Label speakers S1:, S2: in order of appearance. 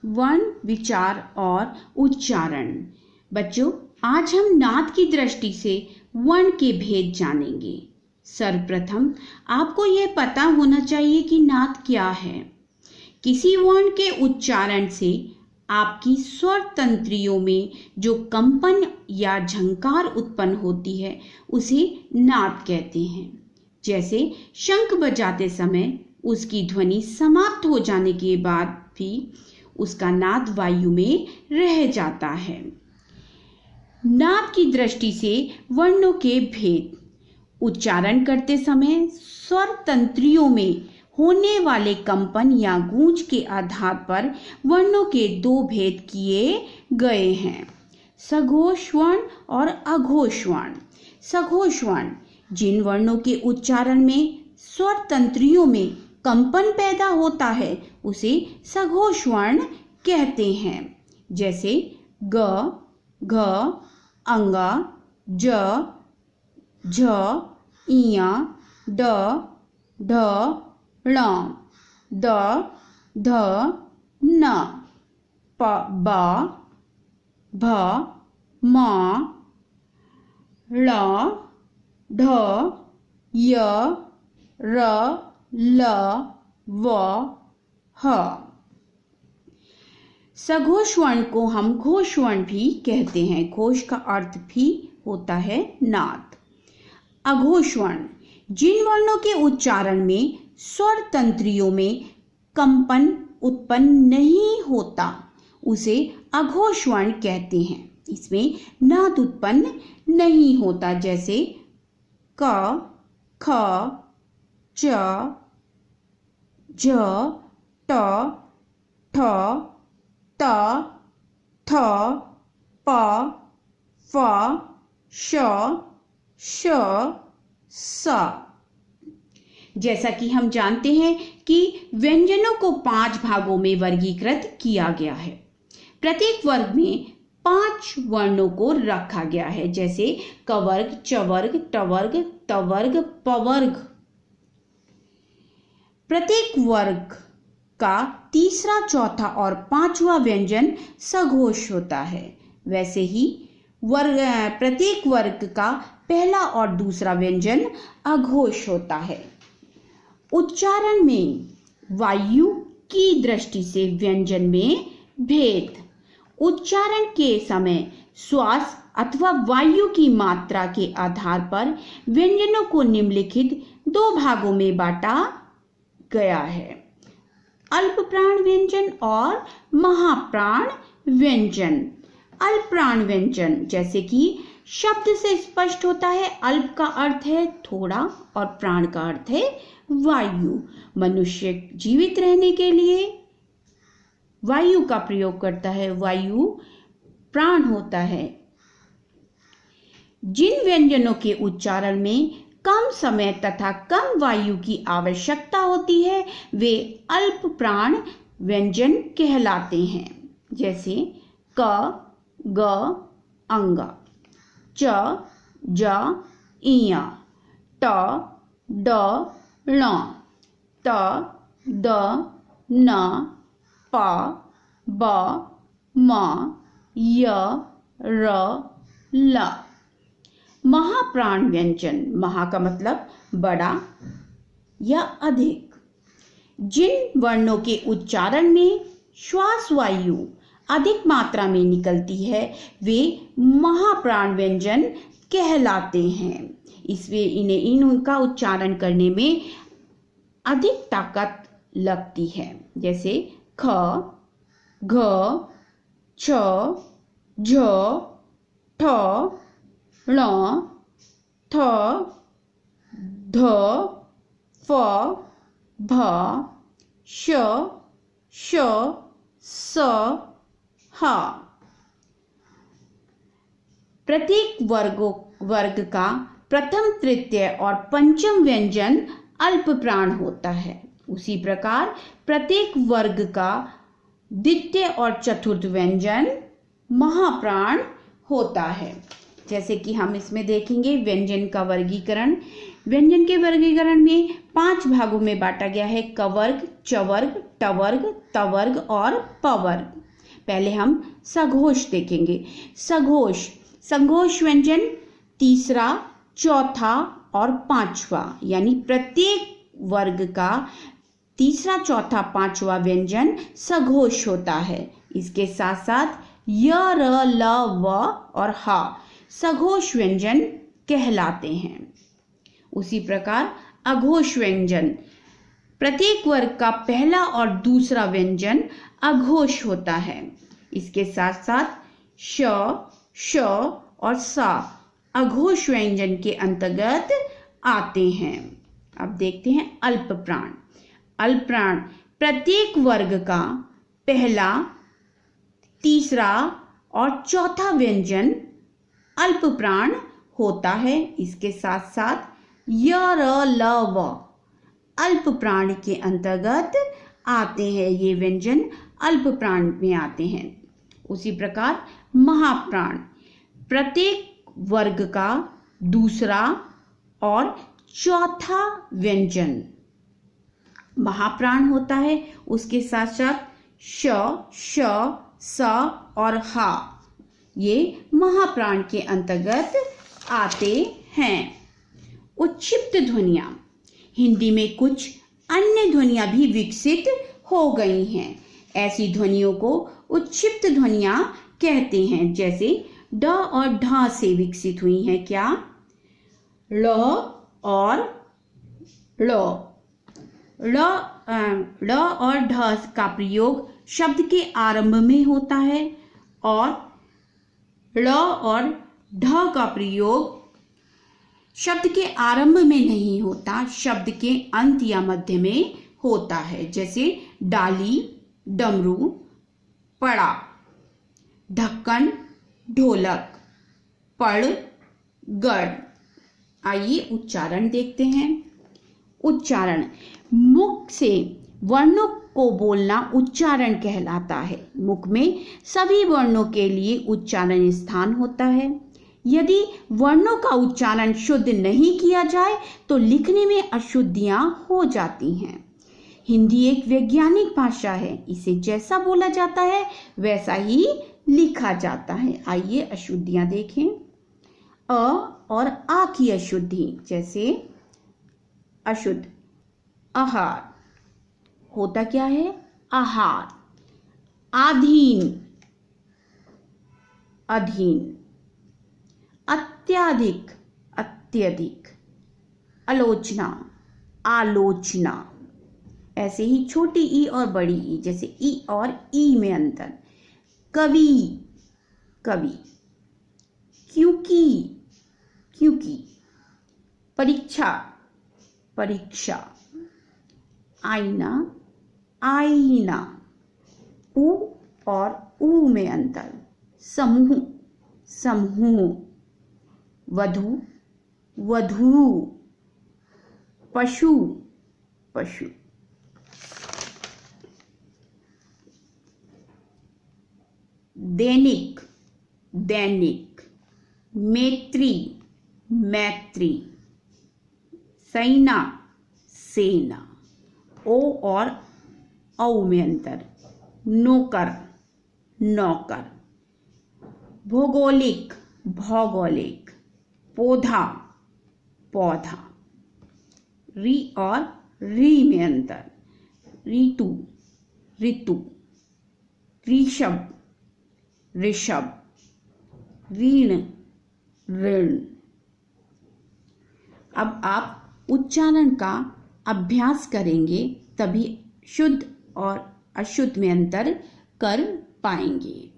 S1: वर्ण, विचार और उच्चारण। बच्चों, आज हम नाद की दृष्टि से वर्ण के भेद जानेंगे। सर्वप्रथम आपको यह पता होना चाहिए कि नाद क्या है। किसी वर्ण के उच्चारण से आपकी स्वर तंत्रियों में जो कंपन या झंकार उत्पन्न होती है उसे नाद कहते हैं। जैसे शंख बजाते समय उसकी ध्वनि समाप्त हो जाने के बाद भी उसका नाद वायु में रह जाता है। नाद की दृष्टि से वर्णों के भेद। उच्चारण करते समय स्वर तंत्रियों में होने वाले कंपन या गूंज के आधार पर वर्णों के दो भेद किए गए हैं, सघोष वर्ण और अघोष वर्ण। सघोष वर्ण जिन वर्णों के उच्चारण में स्वर तंत्रियों में कंपन पैदा होता है उसे सघोष वर्ण कहते हैं। जैसे ग, घ, अंगा, ज, झ, इया, ड, ढ, ण, द, ध, न, प, ब, भ, म, ळ, ढ, य, र, ल, व, ह। सघोष वर्ण को हम घोष वर्ण भी कहते हैं। घोष का अर्थ भी होता है नाद। अघोष वर्ण जिन वर्णों के उच्चारण में स्वर तंत्रियों में कंपन उत्पन्न नहीं होता उसे अघोष वर्ण कहते हैं। इसमें नाद उत्पन्न नहीं होता। जैसे क, ख, च, झ, ट, ठ, त, थ, प, फ, श, श, स। जैसा कि हम जानते हैं कि व्यंजनों को 5 भागों में वर्गीकृत किया गया है। प्रत्येक वर्ग में 5 वर्णों को रखा गया है। जैसे कवर्ग, चवर्ग, टवर्ग, तवर्ग, पवर्ग। प्रत्येक वर्ग का तीसरा, चौथा और 5वां व्यंजन सघोष होता है। वैसे ही प्रत्येक वर्ग का पहला और दूसरा व्यंजन अघोष होता है। उच्चारण में वायु की दृष्टि से व्यंजन में भेद। उच्चारण के समय श्वास अथवा वायु की मात्रा के आधार पर व्यंजनों को निम्नलिखित 2 भागों में बांटा गया है, अल्प प्राण व्यंजन और महाप्राण व्यंजन। अल्प प्राण व्यंजन जैसे कि शब्द से स्पष्ट होता है, अल्प का अर्थ है थोड़ा और प्राण का अर्थ है वायु। मनुष्य जीवित रहने के लिए वायु का प्रयोग करता है, वायु प्राण होता है। जिन व्यंजनों के उच्चारण में कम समय तथा कम वायु की आवश्यकता होती है वे अल्प प्राण व्यंजन कहलाते हैं। जैसे क, ग, अंगा, च, ज, इया, ट, ड, ण, त, द, न, प, ब, म, य, र, ल। महाप्राण व्यंजन, महा का मतलब बड़ा या अधिक। जिन वर्णों के उच्चारण में श्वास वायु अधिक मात्रा में निकलती है वे महाप्राण व्यंजन कहलाते हैं। इसलिए इनका उच्चारण करने में अधिक ताकत लगती है। जैसे ख, घ, छ, झ, ठ, ण, थ, ध, फ, भ, श, श, स, ह। प्रत्येक वर्ग का प्रथम, तृतीय और पंचम व्यंजन अल्प प्राण होता है। उसी प्रकार प्रत्येक वर्ग का द्वितीय और चतुर्थ व्यंजन महाप्राण होता है। जैसे कि हम इसमें देखेंगे व्यंजन का वर्गीकरण। व्यंजन के वर्गीकरण में 5 भागों में बांटा गया है, कवर्ग, चवर्ग, टवर्ग, तवर्ग और पवर्ग। पहले हम सघोष देखेंगे। सघोष, सघोष व्यंजन तीसरा, चौथा और पांचवा, यानी प्रत्येक वर्ग का तीसरा, चौथा, पांचवा व्यंजन सघोष होता है। इसके साथ साथ य, र, ल, व और ह सघोष व्यंजन कहलाते हैं। उसी प्रकार अघोष व्यंजन, प्रत्येक वर्ग का पहला और दूसरा व्यंजन अघोष होता है। इसके साथ साथ श, श और सा अघोष व्यंजन के अंतर्गत आते हैं। अब देखते हैं अल्प प्राण। अल्प प्राण प्रत्येक वर्ग का पहला, तीसरा और चौथा व्यंजन अल्प प्राण होता है। इसके साथ साथ य, र, ल, व अल्प प्राण के अंतर्गत आते हैं। ये व्यंजन अल्प प्राण में आते हैं। उसी प्रकार महाप्राण, प्रत्येक वर्ग का दूसरा और चौथा व्यंजन महाप्राण होता है। उसके साथ साथ श, श, स और ह ये महाप्राण के अंतर्गत आते हैं। उच्छिप्त ध्वनियां, हिंदी में कुछ अन्य ध्वनियां भी विकसित हो गई हैं। ऐसी ध्वनियों को उच्छिप्त ध्वनियां कहते हैं। जैसे ड और ढ से विकसित हुई हैं क्या? ल और ल। ड़ और ढ का प्रयोग शब्द के आरंभ में होता है और ळ और ढ का प्रयोग शब्द के आरंभ में नहीं होता, शब्द के अंत या मध्य में होता है। जैसे डाली, डमरू, पड़ा, ढक्कन, ढोलक, पड़, गढ़। आइए उच्चारण देखते हैं। उच्चारण, मुख से वर्णों को बोलना उच्चारण कहलाता है। मुख में सभी वर्णों के लिए उच्चारण स्थान होता है। यदि वर्णों का उच्चारण शुद्ध नहीं किया जाए तो लिखने में अशुद्धियां हो जाती हैं। हिंदी एक वैज्ञानिक भाषा है, इसे जैसा बोला जाता है वैसा ही लिखा जाता है। आइए अशुद्धियां देखें। अ और आ की अशुद्धि, जैसे अशुद्ध आहार, होता क्या है? आहार। आधीन, अधीन। अत्याधिक, अत्यधिक। आलोचना, आलोचना। ऐसे ही छोटी ई और बड़ी ई, जैसे ई और ई में अंतर। कवि, कवि। क्योंकि, क्योंकि। परीक्षा, परीक्षा। आईना, आईना। उ और ऊ में अंतर। समूह, समूह। वधु, वधू। पशु, पशु। दैनिक, दैनिक। मैत्री, मैत्री। सेना, सेना। ओ और औ में अंतर। नौकर, नौकर। भौगोलिक, भौगोलिक। पौधा, पौधा। री और री में अंतर। ऋतु, ऋतु। ऋषभ, ऋषभ। ऋण, ऋण। अब आप उच्चारण का अभ्यास करेंगे तभी शुद्ध और अशुद्ध में अंतर कर पाएंगे।